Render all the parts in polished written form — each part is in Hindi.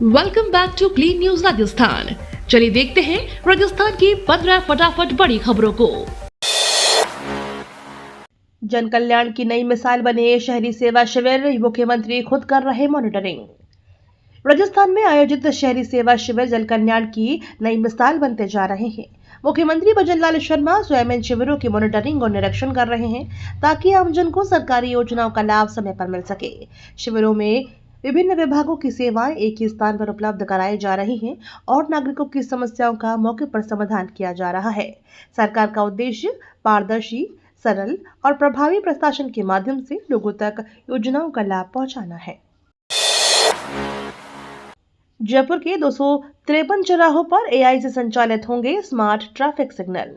Welcome back to clean news Rajasthan. चलिए देखते हैं राजस्थान की 15 फटाफट बड़ी खबरों को। जन कल्याण की नई मिसाल बने शहरी सेवा शिविर, मुख्यमंत्री खुद कर रहे मॉनिटरिंग। राजस्थान में आयोजित शहरी सेवा शिविर जन कल्याण की नई मिसाल बनते जा रहे हैं। मुख्यमंत्री भजनलाल शर्मा स्वयं इन शिविरों की मॉनिटरिंग और निरीक्षण कर रहे हैं ताकि आमजन को सरकारी योजनाओं का लाभ समय पर मिल सके। शिविरों में विभिन्न विभागों की सेवाएं एक ही स्थान पर उपलब्ध कराई जा रही हैं और नागरिकों की समस्याओं का मौके पर समाधान किया जा रहा है। सरकार का उद्देश्य पारदर्शी, सरल और प्रभावी प्रशासन के माध्यम से लोगों तक योजनाओं का लाभ पहुंचाना है। जयपुर के 253 चौराहों पर एआई से संचालित होंगे स्मार्ट ट्रैफिक सिग्नल।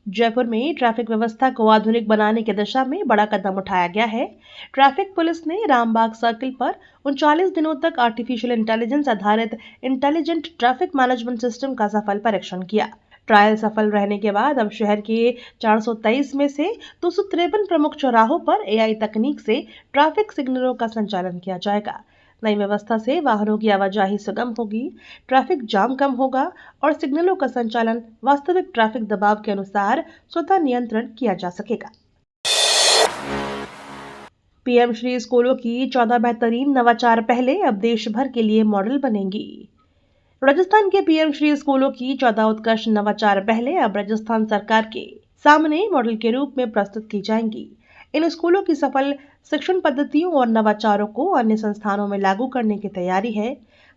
जयपुर में ट्रैफिक व्यवस्था को आधुनिक बनाने की दिशा में बड़ा कदम उठाया गया है। ट्रैफिक पुलिस ने रामबाग सर्किल पर 39 दिनों तक आर्टिफिशियल इंटेलिजेंस आधारित इंटेलिजेंट ट्रैफिक मैनेजमेंट सिस्टम का सफल परीक्षण किया। ट्रायल सफल रहने के बाद अब शहर के 423 में से 253 प्रमुख चौराहों पर एआई तकनीक से ट्रैफिक सिग्नलों का संचालन किया जाएगा। नई व्यवस्था से वाहनों की आवाजाही सुगम होगी, ट्रैफिक जाम कम होगा और सिग्नलों का संचालन वास्तविक ट्रैफिक दबाव के अनुसार स्वतः नियंत्रण किया जा सकेगा। पीएम श्री स्कूलों की 14 बेहतरीन नवाचार पहले अब देश भर के लिए मॉडल बनेंगी। राजस्थान के पीएम श्री स्कूलों की 14 उत्कृष्ट नवाचार पहले अब राजस्थान सरकार के सामने मॉडल के रूप में प्रस्तुत की जाएंगी। इन स्कूलों की सफल शिक्षण पद्धतियों और नवाचारों को अन्य संस्थानों में लागू करने की तैयारी है।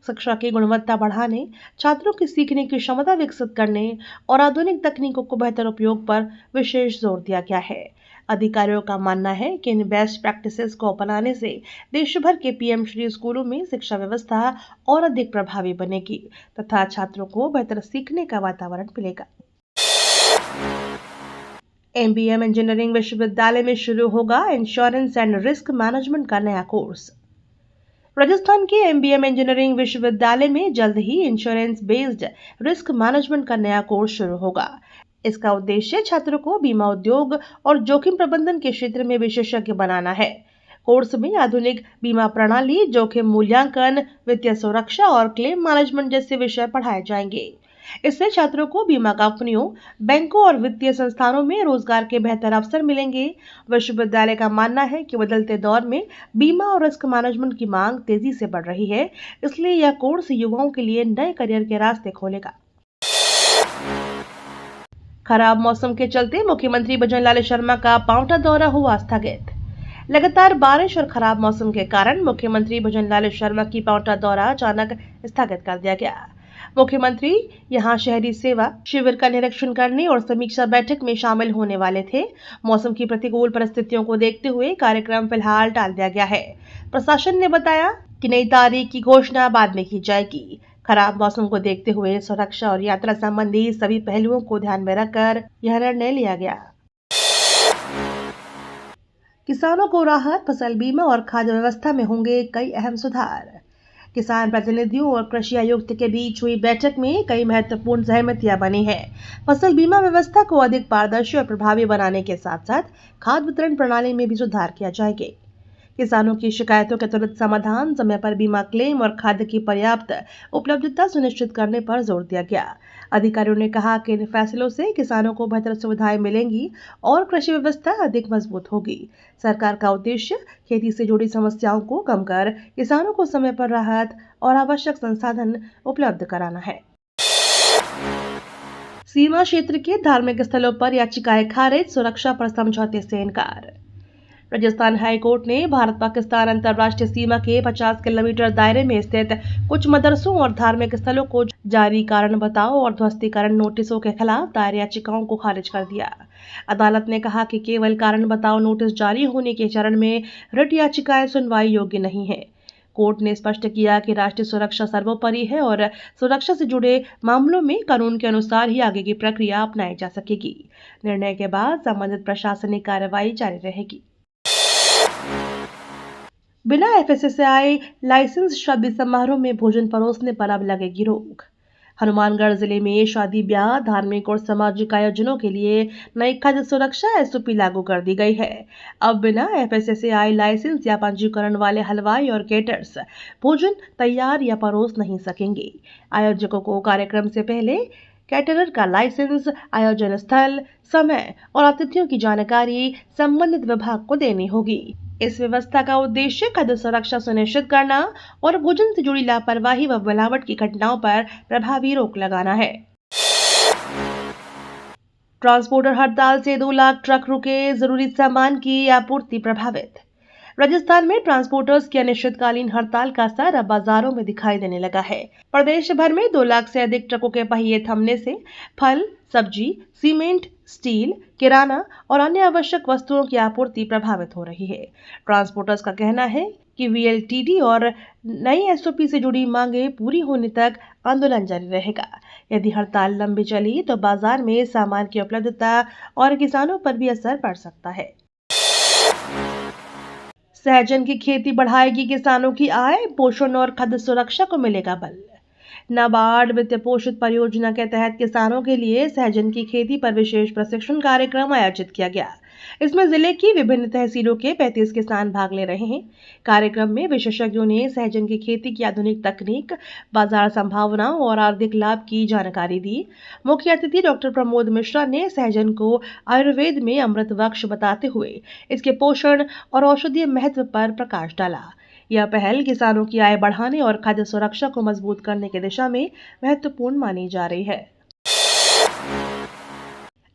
शिक्षा की गुणवत्ता बढ़ाने, छात्रों की सीखने की क्षमता विकसित करने और आधुनिक तकनीकों को बेहतर उपयोग पर विशेष जोर दिया गया है। अधिकारियों का मानना है कि इन बेस्ट प्रैक्टिसेस को अपनाने से देश भर के पीएम श्री स्कूलों में शिक्षा व्यवस्था और अधिक प्रभावी बनेगी तथा छात्रों को बेहतर सीखने का वातावरण मिलेगा। एमबीएम इंजीनियरिंग विश्वविद्यालय में शुरू होगा इंश्योरेंस एंड रिस्क मैनेजमेंट का नया कोर्स। राजस्थान के एमबीएम इंजीनियरिंग विश्वविद्यालय में जल्द ही इंश्योरेंस बेस्ड रिस्क मैनेजमेंट का नया कोर्स शुरू होगा। इसका उद्देश्य छात्रों को बीमा उद्योग और जोखिम प्रबंधन के क्षेत्र में विशेषज्ञ बनाना है। कोर्स में आधुनिक बीमा प्रणाली, जोखिम मूल्यांकन, वित्तीय सुरक्षा और क्लेम मैनेजमेंट जैसे विषय पढ़ाए जाएंगे। इससे छात्रों को बीमा कंपनियों, बैंकों और वित्तीय संस्थानों में रोजगार के बेहतर अवसर मिलेंगे। विश्वविद्यालय का मानना है कि बदलते दौर में बीमा और रिस्क मैनेजमेंट की मांग तेजी से बढ़ रही है, इसलिए यह कोर्स युवाओं के लिए नए करियर के रास्ते खोलेगा। खराब मौसम के चलते मुख्यमंत्री भजनलाल शर्मा का पांवटा दौरा हुआ स्थगित। लगातार बारिश और खराब मौसम के कारण मुख्यमंत्री भजनलाल शर्मा की पांवटा दौरा अचानक स्थगित कर दिया गया। मुख्यमंत्री यहां शहरी सेवा शिविर का निरीक्षण करने और समीक्षा बैठक में शामिल होने वाले थे। मौसम की प्रतिकूल परिस्थितियों को देखते हुए कार्यक्रम फिलहाल टाल दिया गया है। प्रशासन ने बताया कि नई तारीख की घोषणा बाद में की जाएगी। खराब मौसम को देखते हुए सुरक्षा और यात्रा संबंधी सभी पहलुओं को ध्यान में रखकर यह निर्णय लिया गया। किसानों को राहत, फसल बीमा और खाद्य व्यवस्था में होंगे कई अहम सुधार। किसान प्रतिनिधियों और कृषि आयुक्त के बीच हुई बैठक में कई महत्वपूर्ण सहमतियां बनी है। फसल बीमा व्यवस्था को अधिक पारदर्शी और प्रभावी बनाने के साथ साथ खाद्य वितरण प्रणाली में भी सुधार किया जाएगा। किसानों की शिकायतों के तुरंत समाधान, समय पर बीमा क्लेम और खाद्य की पर्याप्त उपलब्धता सुनिश्चित करने पर जोर दिया गया। अधिकारियों ने कहा कि इन फैसलों से किसानों को बेहतर सुविधाएं मिलेंगी और कृषि व्यवस्था अधिक मजबूत होगी। सरकार का उद्देश्य खेती से जुड़ी समस्याओं को कम कर किसानों को समय पर राहत और आवश्यक संसाधन उपलब्ध कराना है। सीमा क्षेत्र के धार्मिक स्थलों पर याचिकाएं खारिज, सुरक्षा पर समझौते से इनकार। राजस्थान हाई कोर्ट ने भारत पाकिस्तान अंतर्राष्ट्रीय सीमा के 50 किलोमीटर दायरे में स्थित कुछ मदरसों और धार्मिक स्थलों को जारी कारण बताओ और ध्वस्तीकरण नोटिसों के खिलाफ दायर याचिकाओं को खारिज कर दिया। अदालत ने कहा कि केवल कारण बताओ नोटिस जारी होने के चरण में रिट याचिकाएं सुनवाई योग्य नहीं है। कोर्ट ने स्पष्ट किया कि राष्ट्रीय सुरक्षा सर्वोपरि है और सुरक्षा से जुड़े मामलों में कानून के अनुसार ही आगे की प्रक्रिया अपनाई जा सकेगी। निर्णय के बाद संबंधित प्रशासनिक कार्रवाई जारी रहेगी। बिना एफएसएसआई लाइसेंस शादी समारोह में भोजन परोसने पर अब लगेगी रोक। हनुमानगढ़ जिले में शादी ब्याह, धार्मिक और सामाजिक आयोजनों के लिए नई खाद्य सुरक्षा एसओपी लागू कर दी गई है। अब बिना एफएसएसएआई लाइसेंस या पंजीकरण वाले हलवाई और केटर्स भोजन तैयार या परोस नहीं सकेंगे। आयोजकों को कार्यक्रम से पहले कैटरर का लाइसेंस, आयोजन स्थल, समय और अतिथियों की जानकारी संबंधित विभाग को देनी होगी। इस व्यवस्था का उद्देश्य खाद्य सुरक्षा सुनिश्चित करना और भोजन से जुड़ी लापरवाही व मिलावट की घटनाओं पर प्रभावी रोक लगाना है। ट्रांसपोर्टर हड़ताल से 2 लाख ट्रक रुके, जरूरी सामान की आपूर्ति प्रभावित। राजस्थान में ट्रांसपोर्टर्स की अनिश्चितकालीन हड़ताल का असर अब बाजारों में दिखाई देने लगा है। प्रदेश भर में 2 लाख से अधिक ट्रकों के पहिए थमने से फल, सब्जी, सीमेंट, स्टील, किराना और अन्य आवश्यक वस्तुओं की आपूर्ति प्रभावित हो रही है। ट्रांसपोर्टर्स का कहना है कि वीएलटीडी और नई एसओपी से जुड़ी मांगे पूरी होने तक आंदोलन जारी रहेगा। यदि हड़ताल लंबी चली तो बाजार में सामान की उपलब्धता और किसानों पर भी असर पड़ सकता है। सहजन की खेती बढ़ाएगी किसानों की आय, पोषण और खाद्य सुरक्षा को मिलेगा बल। नाबार्ड वित्त पोषित परियोजना के तहत किसानों के लिए सहजन की खेती पर विशेष प्रशिक्षण कार्यक्रम आयोजित किया गया। इसमें जिले की विभिन्न तहसीलों के 35 किसान भाग ले रहे हैं। कार्यक्रम में विशेषज्ञों ने सहजन की खेती की आधुनिक तकनीक, बाजार संभावनाओं और आर्थिक लाभ की जानकारी दी। मुख्य अतिथि डॉक्टर प्रमोद मिश्रा ने सहजन को आयुर्वेद में अमृत वृक्ष बताते हुए इसके पोषण और औषधीय महत्व पर प्रकाश डाला। यह पहल किसानों की आय बढ़ाने और खाद्य सुरक्षा को मजबूत करने की दिशा में महत्वपूर्ण मानी जा रही है।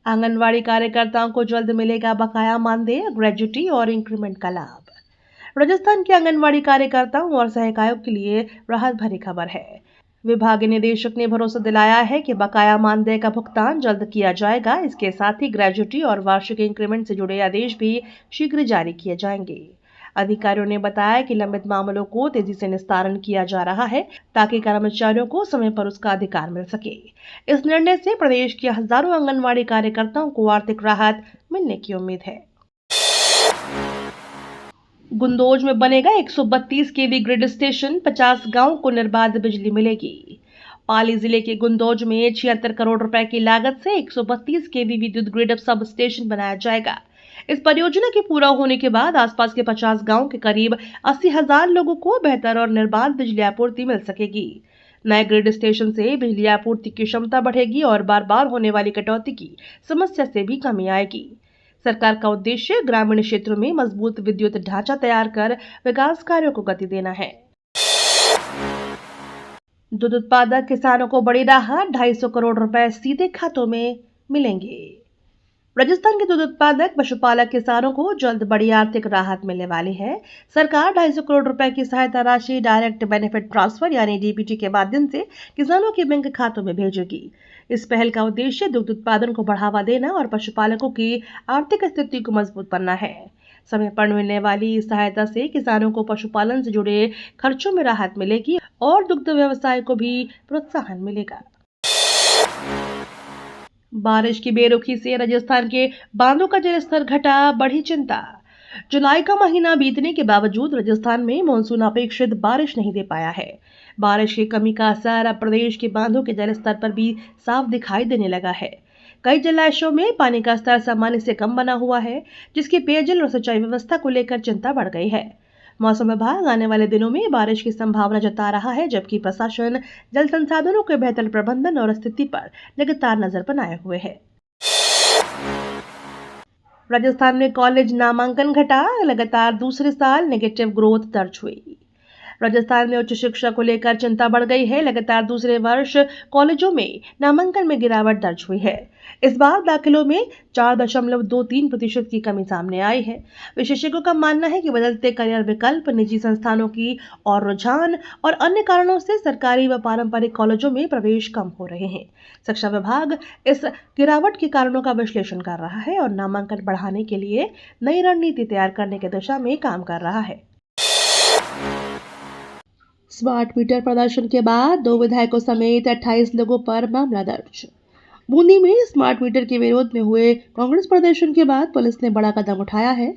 आंगनवाड़ी कार्यकर्ताओं को जल्द मिलेगा बकाया मानदेय, ग्रेजुटी और इंक्रीमेंट का लाभ। राजस्थान के आंगनवाड़ी कार्यकर्ताओं और सहायिकाओं के लिए राहत भरी खबर है। विभागीय निदेशक ने भरोसा दिलाया है कि बकाया मानदेय का भुगतान जल्द किया जाएगा। इसके साथ ही ग्रेजुटी और वार्षिक इंक्रीमेंट से जुड़े आदेश भी शीघ्र जारी किए जाएंगे। अधिकारियों ने बताया कि लंबित मामलों को तेजी से निस्तारण किया जा रहा है ताकि कर्मचारियों को समय पर उसका अधिकार मिल सके। इस निर्णय से प्रदेश के हजारों आंगनवाड़ी कार्यकर्ताओं को आर्थिक राहत मिलने की उम्मीद है। गुंदोज में बनेगा 132 केवी ग्रिड स्टेशन, 50 गांव को निर्बाध बिजली मिलेगी। पाली जिले के गुंदोज में 76 करोड़ रुपए की लागत से 132 केवी विद्युत ग्रिड सब स्टेशन बनाया जाएगा। इस परियोजना के पूरा होने के बाद आसपास के 50 गांव के करीब 80,000 लोगों को बेहतर और निर्बाध बिजली आपूर्ति मिल सकेगी। नए ग्रिड स्टेशन से बिजली आपूर्ति की क्षमता बढ़ेगी और बार बार होने वाली कटौती की समस्या से भी कमी आएगी। सरकार का उद्देश्य ग्रामीण क्षेत्रों में मजबूत विद्युत ढांचा तैयार कर विकास कार्यों को गति देना है। दूध उत्पादक किसानों को बड़ी राहत, 250 करोड़ रुपए सीधे खातों में मिलेंगे। राजस्थान के दूध उत्पादक पशुपालक किसानों को जल्द बड़ी आर्थिक राहत मिलने वाली है। सरकार 250 करोड़ रुपए की सहायता राशि डायरेक्ट बेनिफिट ट्रांसफर यानी डीबीटी के माध्यम से किसानों के बैंक खातों में भेजेगी। इस पहल का उद्देश्य दुग्ध उत्पादन को बढ़ावा देना और पशुपालकों की आर्थिक स्थिति को मजबूत करना है। समय पर मिलने वाली इस सहायता से किसानों को पशुपालन से जुड़े खर्चों में राहत मिलेगी और दुग्ध व्यवसाय को भी प्रोत्साहन मिलेगा। बारिश की बेरुखी से राजस्थान के बांधों का जलस्तर घटा, बढ़ी चिंता। जुलाई का महीना बीतने के बावजूद राजस्थान में मानसून अपेक्षित बारिश नहीं दे पाया है। बारिश की कमी का असर अब प्रदेश के बांधों के जलस्तर पर भी साफ दिखाई देने लगा है। कई जलाशयों में पानी का स्तर सामान्य से कम बना हुआ है, जिसकी पेयजल और सिंचाई व्यवस्था को लेकर चिंता बढ़ गई है। मौसम विभाग आने वाले दिनों में बारिश की संभावना जता रहा है, जबकि प्रशासन जल संसाधनों के बेहतर प्रबंधन और स्थिति पर लगातार नजर बनाए हुए है। राजस्थान में कॉलेज नामांकन घटा, लगातार दूसरे साल नेगेटिव ग्रोथ दर्ज हुई। राजस्थान में उच्च शिक्षा को लेकर चिंता बढ़ गई है। लगातार दूसरे वर्ष कॉलेजों में नामांकन में गिरावट दर्ज हुई है। इस बार दाखिलों में 4.23% की कमी सामने आई है। विशेषज्ञों का मानना है कि बदलते करियर विकल्प, निजी संस्थानों की और रुझान और अन्य कारणों से सरकारी व पारंपरिक कॉलेजों में प्रवेश कम हो रहे हैं। शिक्षा विभाग इस गिरावट के कारणों का विश्लेषण कर रहा है और नामांकन बढ़ाने के लिए नई रणनीति तैयार करने की दिशा में काम कर रहा है। स्मार्ट मीटर प्रदर्शन के बाद 2 विधायकों समेत 28 लोगों पर मामला दर्ज। बूंदी में स्मार्ट मीटर के विरोध में हुए कांग्रेस प्रदर्शन के बाद पुलिस ने बड़ा कदम उठाया है।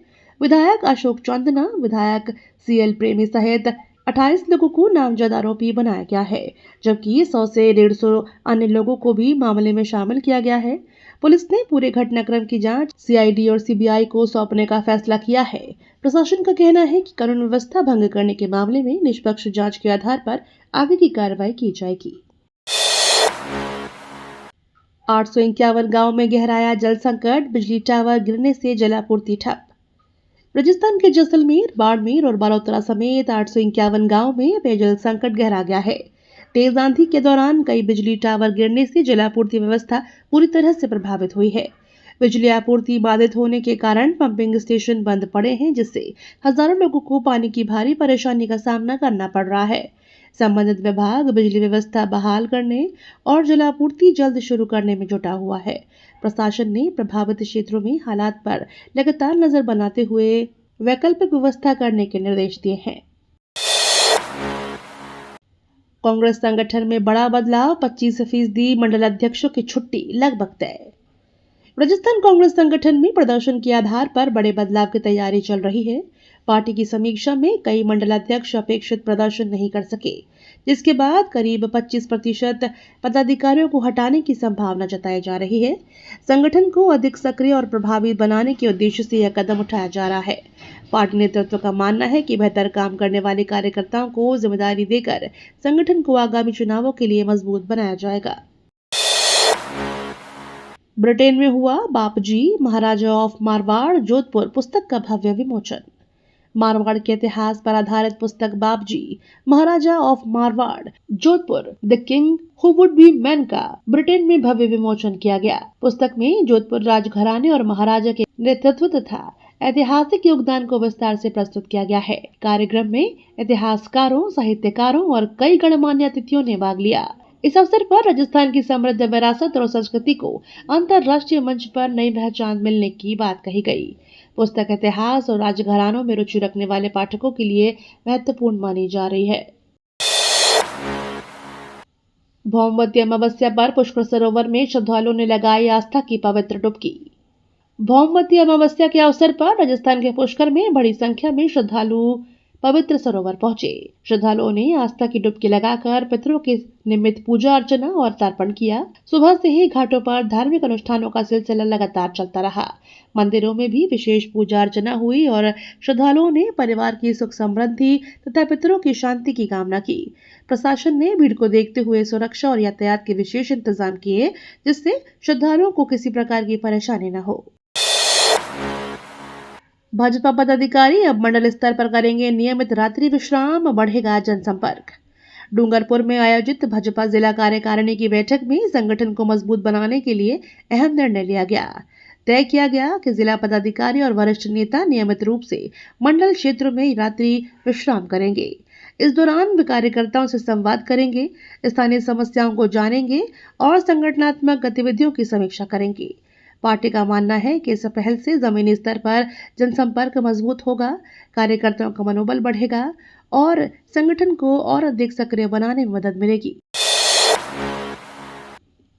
विधायक अशोक चंदना, विधायक सीएल प्रेमी सहित 28 लोगों को नामजद आरोपी बनाया गया है, जबकि 100 से 150 अन्य लोगों को भी मामले में शामिल किया गया है। पुलिस ने पूरे घटनाक्रम की जांच सीआईडी और सीबीआई को सौंपने का फैसला किया है। प्रशासन का कहना है कि कानून व्यवस्था भंग करने के मामले में निष्पक्ष जांच के आधार पर आगे की कार्रवाई की जाएगी। 851 गांव में गहराया जल संकट, बिजली टावर गिरने से जलापूर्ति ठप। राजस्थान के जैसलमेर, बाड़मेर और बालोतरा समेत 851 गांव में पेयजल संकट गहरा गया है। तेज आंधी के दौरान कई बिजली टावर गिरने से जलापूर्ति व्यवस्था पूरी तरह से प्रभावित हुई है। बिजली आपूर्ति बाधित होने के कारण पंपिंग स्टेशन बंद पड़े हैं, जिससे हजारों लोगों को पानी की भारी परेशानी का सामना करना पड़ रहा है। संबंधित विभाग बिजली व्यवस्था बहाल करने और जलापूर्ति जल्द शुरू करने में जुटा हुआ है। प्रशासन ने प्रभावित क्षेत्रों में हालात पर लगातार नजर बनाते हुए वैकल्पिक व्यवस्था करने के निर्देश दिए हैं। कांग्रेस संगठन में बड़ा बदलाव, 25% मंडल अध्यक्षों की छुट्टी लगभग तय। राजस्थान कांग्रेस संगठन में प्रदर्शन के आधार पर बड़े बदलाव की तैयारी चल रही है। पार्टी की समीक्षा में कई मंडलाध्यक्ष अपेक्षित प्रदर्शन नहीं कर सके, जिसके बाद करीब 25% पदाधिकारियों को हटाने की संभावना जताई जा रही है। संगठन को अधिक सक्रिय और प्रभावी बनाने के उद्देश्य से यह कदम उठाया जा रहा है। पार्टी नेतृत्व का मानना है कि बेहतर काम करने वाले कार्यकर्ताओं को जिम्मेदारी देकर संगठन को आगामी चुनावों के लिए मजबूत बनाया जाएगा। ब्रिटेन में हुआ बापजी महाराजा ऑफ मारवाड़ जोधपुर पुस्तक का भव्य विमोचन। मारवाड़ के इतिहास पर आधारित पुस्तक Bapji Maharaja of Marwar Jodhpur the king who would be man का ब्रिटेन में भव्य विमोचन किया गया। पुस्तक में जोधपुर राजघराने और महाराजा के नेतृत्व तथा ऐतिहासिक योगदान को विस्तार से प्रस्तुत किया गया है। कार्यक्रम में इतिहासकारों, साहित्यकारों और कई गणमान्य अतिथियों ने भाग लिया। इस अवसर पर राजस्थान की समृद्ध विरासत और संस्कृति को अंतर्राष्ट्रीय मंच पर नई पहचान मिलने की बात कही गई। पुस्तक इतिहास और राजघरानों में रुचि रखने वाले पाठकों के लिए महत्वपूर्ण मानी जा रही है। भौमवती अमावस्या पर पुष्कर सरोवर में श्रद्धालुओं ने लगाई आस्था की पवित्र डुबकी। भौमवती अमावस्या के अवसर पर राजस्थान के पुष्कर में बड़ी संख्या में श्रद्धालु पवित्र सरोवर पहुंचे। श्रद्धालुओं ने आस्था की डुबकी लगाकर पितरों के निमित्त पूजा अर्चना और तर्पण किया। सुबह से ही घाटों पर धार्मिक अनुष्ठानों का सिलसिला लगातार चलता रहा। मंदिरों में भी विशेष पूजा अर्चना हुई और श्रद्धालुओं ने परिवार की सुख समृद्धि तथा पितरों की शांति की कामना की। प्रशासन ने भीड़ को देखते हुए सुरक्षा और यातायात के विशेष इंतजाम किए, जिससे श्रद्धालुओं को किसी प्रकार की परेशानी न हो। भाजपा पदाधिकारी अब मंडल स्तर पर करेंगे नियमित रात्रि विश्राम, बढ़ेगा जनसंपर्क। डूंगरपुर में आयोजित भाजपा जिला कार्यकारिणी की बैठक में संगठन को मजबूत बनाने के लिए अहम निर्णय लिया गया। तय किया गया कि जिला पदाधिकारी और वरिष्ठ नेता नियमित रूप से मंडल क्षेत्र में रात्रि विश्राम करेंगे। इस दौरान वे कार्यकर्ताओं से संवाद करेंगे, स्थानीय समस्याओं को जानेंगे और संगठनात्मक गतिविधियों की समीक्षा करेंगे। पार्टी का मानना है कि इस पहल से जमीनी स्तर पर जनसंपर्क मजबूत होगा, कार्यकर्ताओं का मनोबल बढ़ेगा और संगठन को और अधिक सक्रिय बनाने में मदद मिलेगी।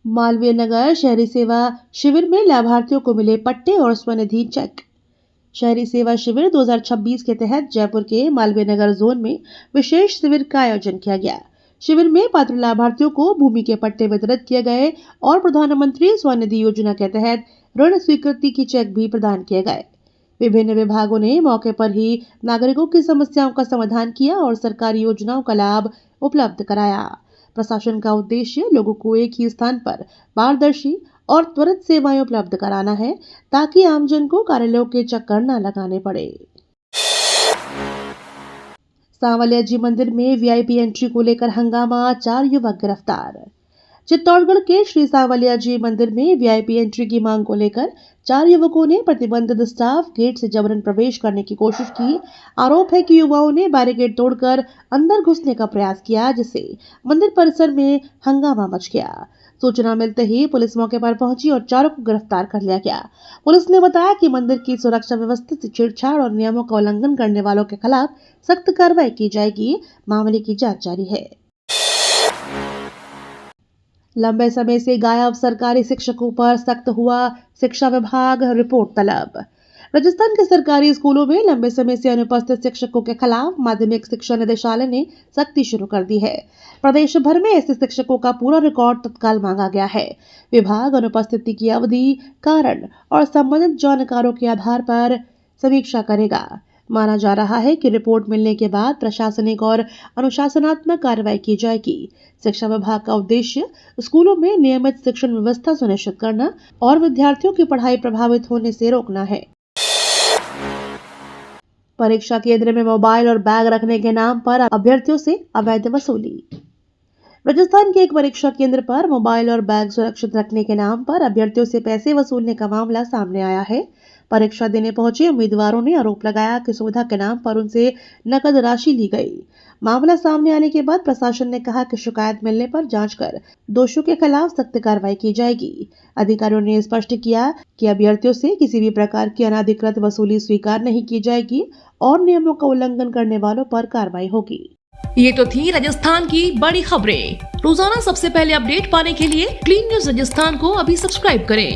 मालवीय नगर शहरी सेवा शिविर में लाभार्थियों को मिले पट्टे और स्वनिधि चेक। शहरी सेवा शिविर 2026 के तहत जयपुर के मालवीय नगर जोन में विशेष शिविर का आयोजन किया गया। शिविर में पात्र लाभार्थियों को भूमि के पट्टे वितरित किए गए और प्रधानमंत्री स्वनिधि योजना के तहत ऋण स्वीकृति की चेक भी प्रदान किए गए। विभिन्न विभागों ने मौके पर ही नागरिकों की समस्याओं का समाधान किया और सरकारी योजनाओं का लाभ उपलब्ध कराया। प्रशासन का उद्देश्य लोगों को एक ही स्थान पर पारदर्शी और त्वरित सेवाएं उपलब्ध कराना है, ताकि आमजन को कार्यालयों के चक्कर न लगाने पड़े। सांवलिया जी मंदिर में वीआईपी एंट्री को लेकर हंगामा, 4 युवक गिरफ्तार। चित्तौड़गढ़ के श्री सांवलिया जी मंदिर में वीआईपी एंट्री की मांग को लेकर 4 युवकों ने प्रतिबंधित स्टाफ गेट से जबरन प्रवेश करने की कोशिश की। आरोप है कि युवाओं ने बैरिकेड तोड़कर अंदर घुसने का प्रयास किया, जिससे मंदिर परिसर में हंगामा मच गया। सूचना मिलते ही पुलिस मौके पर पहुंची और 4 को गिरफ्तार कर लिया गया। पुलिस ने बताया कि मंदिर की सुरक्षा व्यवस्था से छेड़छाड़ और नियमों का उल्लंघन करने वालों के खिलाफ सख्त कार्रवाई की जाएगी। मामले की जांच जारी है। लंबे समय से गायब सरकारी शिक्षकों पर सख्त हुआ शिक्षा विभाग, रिपोर्ट तलब। राजस्थान के सरकारी स्कूलों में लंबे समय से अनुपस्थित शिक्षकों के खिलाफ माध्यमिक शिक्षा निदेशालय ने सख्ती शुरू कर दी है। प्रदेश भर में ऐसे शिक्षकों का पूरा रिकॉर्ड तत्काल मांगा गया है। विभाग अनुपस्थिति की अवधि, कारण और संबंधित जानकारों के आधार पर समीक्षा करेगा। माना जा रहा है कि रिपोर्ट मिलने के बाद प्रशासनिक और अनुशासनात्मक कार्रवाई की जाएगी। शिक्षा विभाग का उद्देश्य स्कूलों में नियमित शिक्षण व्यवस्था सुनिश्चित करना और विद्यार्थियों की पढ़ाई प्रभावित होने से रोकना है। परीक्षा केंद्र में मोबाइल और बैग रखने के नाम पर अभ्यर्थियों से अवैध वसूली। राजस्थान के एक परीक्षा केंद्र पर मोबाइल और बैग सुरक्षित रखने के नाम पर अभ्यर्थियों से पैसे वसूलने का मामला सामने आया है। परीक्षा देने पहुंचे उम्मीदवारों ने आरोप लगाया कि सुविधा के नाम पर उनसे नकद राशि ली गई। मामला सामने आने के बाद प्रशासन ने कहा कि शिकायत मिलने पर जांच कर दोषियों के खिलाफ सख्त कार्रवाई की जाएगी। अधिकारियों ने स्पष्ट किया कि अभ्यर्थियों से किसी भी प्रकार की अनाधिकृत वसूली स्वीकार नहीं की जाएगी और नियमों का उल्लंघन करने वालों पर कार्रवाई होगी। ये तो थी राजस्थान की बड़ी खबरें। रोजाना सबसे पहले अपडेट पाने के लिए क्लीन न्यूज राजस्थान को अभी सब्सक्राइब करें।